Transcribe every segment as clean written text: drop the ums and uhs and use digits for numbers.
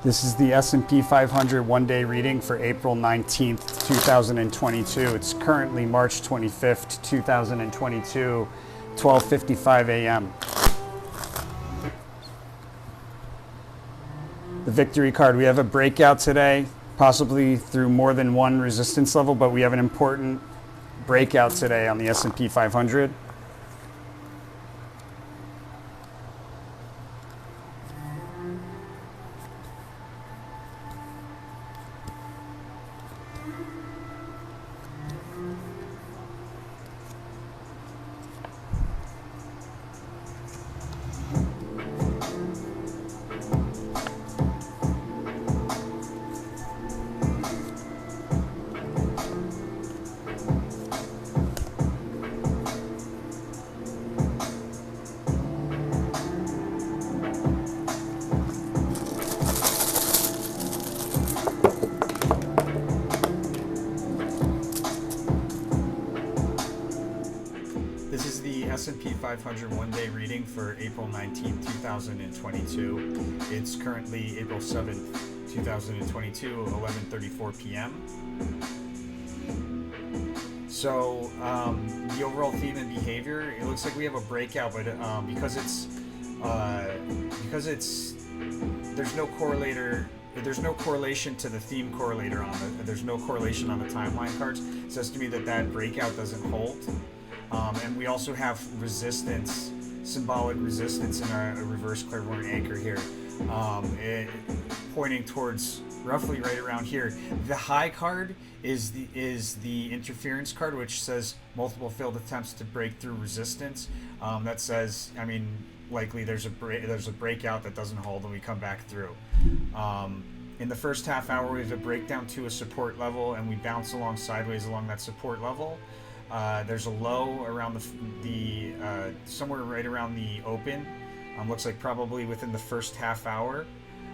This is the S&P 500 one-day reading for April 19th, 2022. It's currently March 25th, 2022, 12:55 a.m. The victory card, we have a breakout today, possibly through more than one resistance level, but we have an important breakout today on the S&P 500. This is the S&P 500 one-day reading for April 19th, 2022. It's currently April 7th, 2022, 11:34 p.m. So the overall theme and behavior, it looks like we have a breakout, but because there's no correlator. There's no correlation to the theme correlator there's no correlation on the timeline cards. It says to me that breakout doesn't hold. And we also have resistance, symbolic resistance in our reverse clairvoyant anchor here, pointing towards roughly right around here. The high card is the interference card, which says multiple failed attempts to break through resistance. That says, I mean, likely there's a breakout that doesn't hold and we come back through. In the first half hour, we have a breakdown to a support level and we bounce along sideways along that support level. There's a low around the somewhere right around the open. Looks like probably within the first half hour.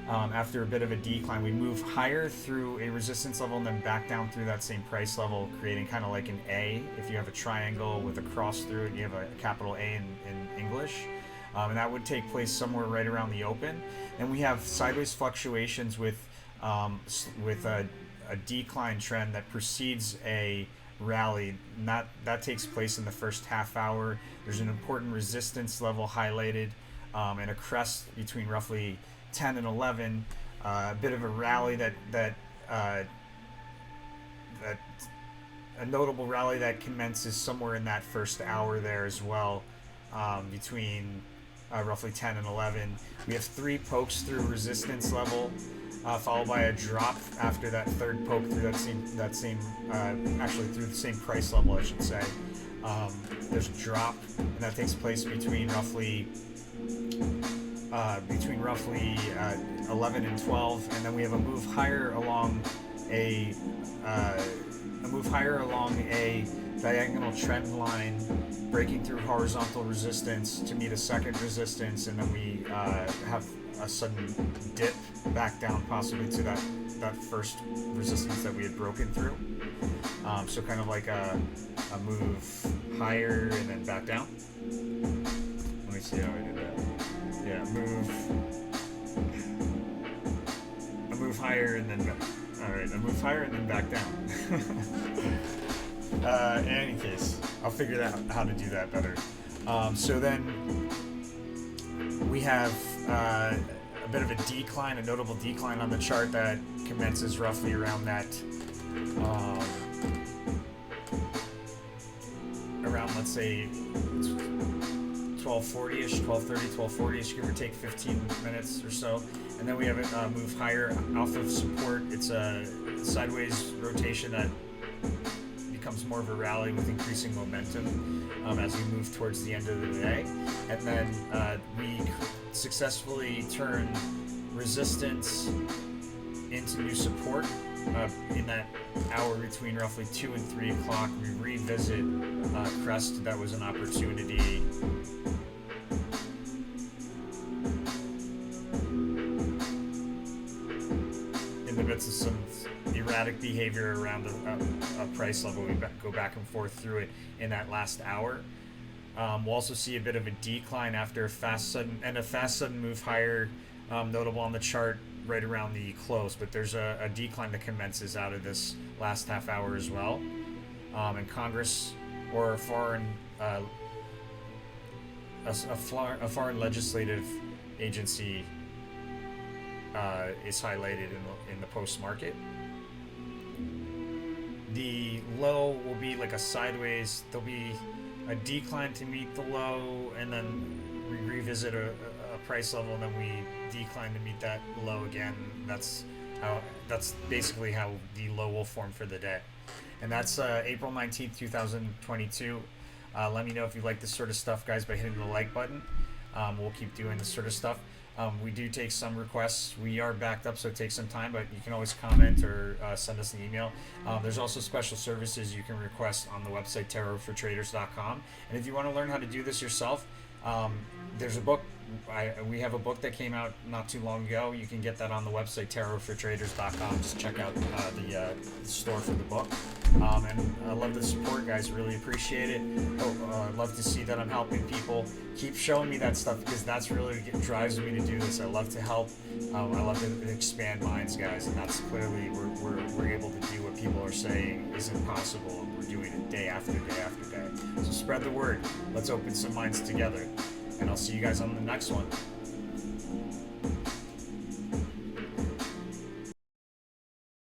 After a bit of a decline, we move higher through a resistance level and then back down through that same price level, creating kind of like an A. If you have a triangle with a cross through it, you have a capital A in English. And that would take place somewhere right around the open. And we have sideways fluctuations with a decline trend that precedes a rally. That takes place in the first half hour. There's an important resistance level highlighted, and a crest between roughly 10 and 11. A bit of a rally that a notable rally that commences somewhere in that first hour there as well, between roughly 10 and 11. We have 3 pokes through resistance level, followed by a drop after that third poke through that same actually through the same price level, I should say. There's a drop, and that takes place between roughly 11 and 12, and then we have a move higher along a diagonal trend line, breaking through horizontal resistance to meet a second resistance, and then we have a sudden dip back down, possibly to that first resistance that we had broken through. So kind of like a move higher and then back down. Let me see how I did that. Yeah, a move higher and then a move higher and then back down. In any case, I'll figure out how to do that better. So then we have a bit of a decline, a notable decline on the chart that commences roughly around that, around, let's say, 12:40ish, 12:30, 12:40ish, give or take 15 minutes or so. And then we have a move higher off of support. It's a sideways rotation that becomes more of a rally with increasing momentum as we move towards the end of the day. And then we successfully turn resistance into new support in that hour between roughly 2 and 3 o'clock. We revisit crest that was an opportunity. In the midst of some erratic behavior around a price level, we go back and forth through it in that last hour. We'll also see a bit of a decline after a fast sudden move higher, notable on the chart right around the close, but there's a decline that commences out of this last half hour as well. And Congress or a foreign foreign legislative agency is highlighted in the post market. The low will be like a sideways. There'll be a decline to meet the low, and then we revisit a price level, and then we decline to meet that low again. That's basically how the low will form for the day. And that's April 19th, 2022. Let me know if you like this sort of stuff, guys, by hitting the like button. We'll keep doing this sort of stuff. We do take some requests. We are backed up, so it takes some time, but you can always comment or send us an email. There's also special services you can request on the website tarotfortraders.com. And if you want to learn how to do this yourself, there's a book. We have a book that came out not too long ago. You can get that on the website tarotfortraders.com. Just check out the store for the book. And I love the support, guys. Really appreciate it. I love to see that I'm helping people. Keep showing me that stuff, because that's really what drives me to do this. I love to help. I love to expand minds, guys, and that's clearly we're able to do what people are saying isn't possible, and we're doing it day after day after day. So spread the word. Let's open some minds together. And I'll see you guys on the next one.